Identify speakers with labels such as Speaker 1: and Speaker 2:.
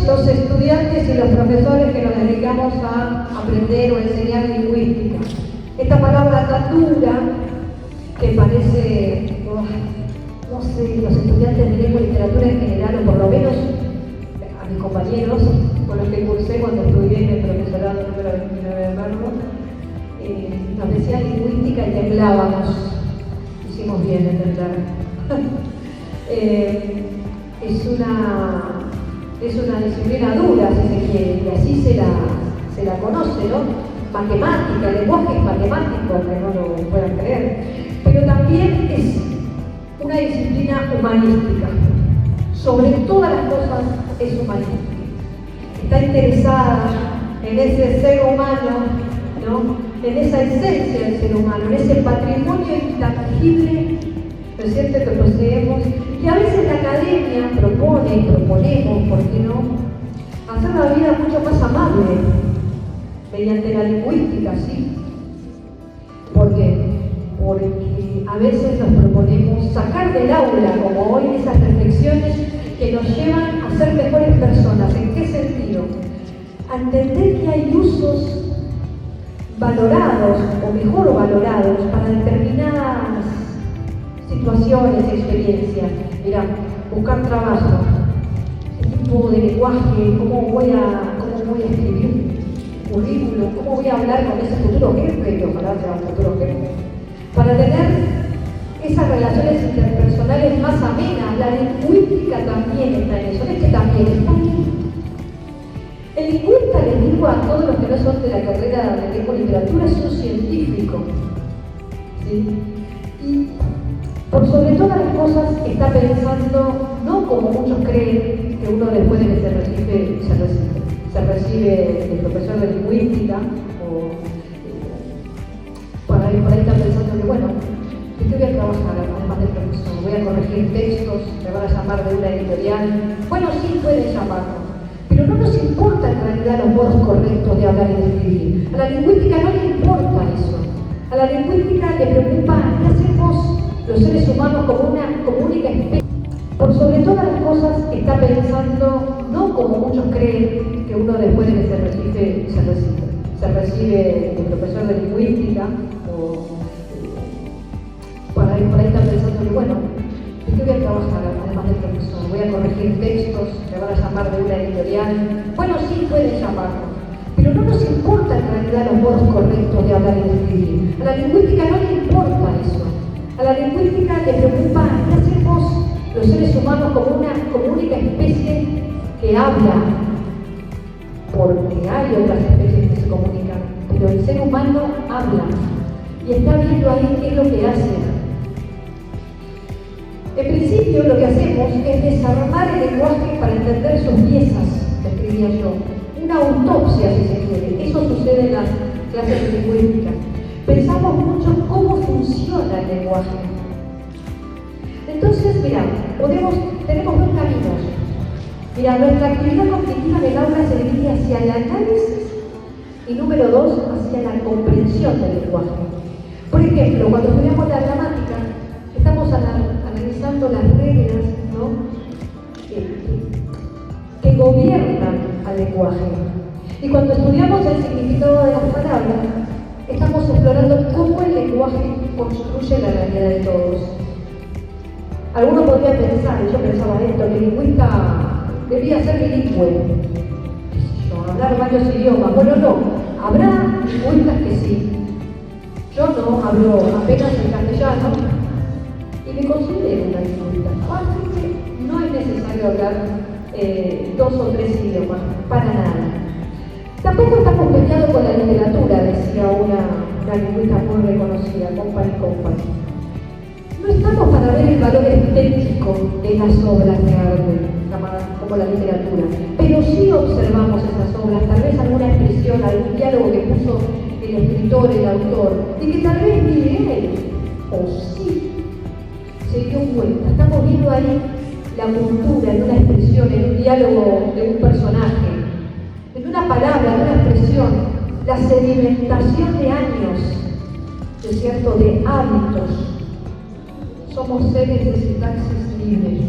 Speaker 1: los estudiantes y los profesores que nos dedicamos a aprender o enseñar lingüística. Esta palabra tan dura que parece, no sé, los estudiantes de lengua y literatura en general, o por lo menos a mis compañeros con los que cursé cuando estudié en el profesorado número 29 de Merlo, nos decían lingüística y temblábamos. Hicimos bien en temblar. Es una disciplina dura, si se quiere, y así se la conoce, ¿no? Matemática, el lenguaje es matemático, que no lo puedan creer, pero también es una disciplina humanística. Sobre todas las cosas es humanística. Está interesada en ese ser humano, ¿no? En esa esencia del ser humano, en ese patrimonio intangible, ¿no es cierto?, que poseemos, y a veces la academia proponemos, ¿por qué no?, hacer la vida mucho más amable mediante la lingüística, ¿sí? ¿Por qué? Porque a veces nos proponemos sacar del aula, como hoy, esas reflexiones que nos llevan a ser mejores personas. ¿En qué sentido? A entender que hay usos valorados o mejor valorados para determinadas situaciones y experiencias. Mirá, buscar trabajo, qué tipo de lenguaje, cómo voy a escribir currículum, cómo voy a hablar con ese futuro jefe, que ojalá sea un futuro jefe, para tener esas relaciones interpersonales más amenas. La lingüística también está en eso, es que también está ahí. El lingüista, les digo a todos los que no son de la carrera de lengua y literatura, es un científico, ¿sí? Y por sobre todas las cosas está pensando, no como muchos creen, que uno después de que se recibe de profesor de lingüística, o por ahí está pensando que, bueno, ¿de qué voy a trabajar además de profesor? Voy a corregir textos, me van a llamar de una editorial. Bueno, sí pueden llamarnos, pero no nos importa en realidad los modos correctos de hablar y de escribir. A la lingüística no le importa eso. A la lingüística le preocupa qué hacemos los seres humanos como una única especie. Por sobre todas las cosas está pensando, no como muchos creen, que uno después de que se recibe de profesor de lingüística, o por ahí está pensando que, bueno, ¿de qué voy a trabajar además de profesor? Voy a corregir textos, me van a llamar de una editorial. Bueno, sí pueden llamarnos, pero no nos importa en realidad los modos correctos de hablar y de escribir. A la lingüística no le importa eso. A la lingüística le preocupa qué hacemos los seres humanos como única especie que habla, porque hay otras especies que se comunican, pero el ser humano habla y está viendo ahí qué es lo que hace. En principio lo que hacemos es desarmar el lenguaje para entender sus piezas, escribía yo. Una autopsia, si se quiere. Eso sucede en las clases de lingüística. Pensamos mucho cómo funciona el lenguaje. Entonces, mirá, tenemos dos caminos. Mirá, nuestra actividad cognitiva del aula se divide hacia el análisis y, número dos, hacia la comprensión del lenguaje. Por ejemplo, cuando estudiamos la gramática, estamos analizando las reglas, ¿no?, que gobiernan al lenguaje. Y cuando estudiamos el significado de las palabras, estamos explorando cómo el lenguaje construye la realidad de todos. Algunos podrían pensar, y yo pensaba esto, que el lingüista debía ser bilingüe, hablar varios idiomas. Bueno, no, habrá lingüistas que sí. Yo no hablo apenas el castellano y me considero una lingüista. Así que no es necesario hablar 2 o 3 idiomas, para nada. Tampoco estamos peleados con la literatura, decía una lingüista muy reconocida, Company. No estamos para ver el valor estético de las obras de arte, como la literatura, pero sí observamos esas obras, tal vez alguna expresión, algún diálogo que puso el escritor, el autor, y que tal vez ni él, o sí, se dio cuenta. Estamos viendo ahí la cultura en una expresión, en un diálogo de un personaje, en una palabra, en una expresión, la sedimentación de años, de hábitos. Somos seres de sintaxis libres.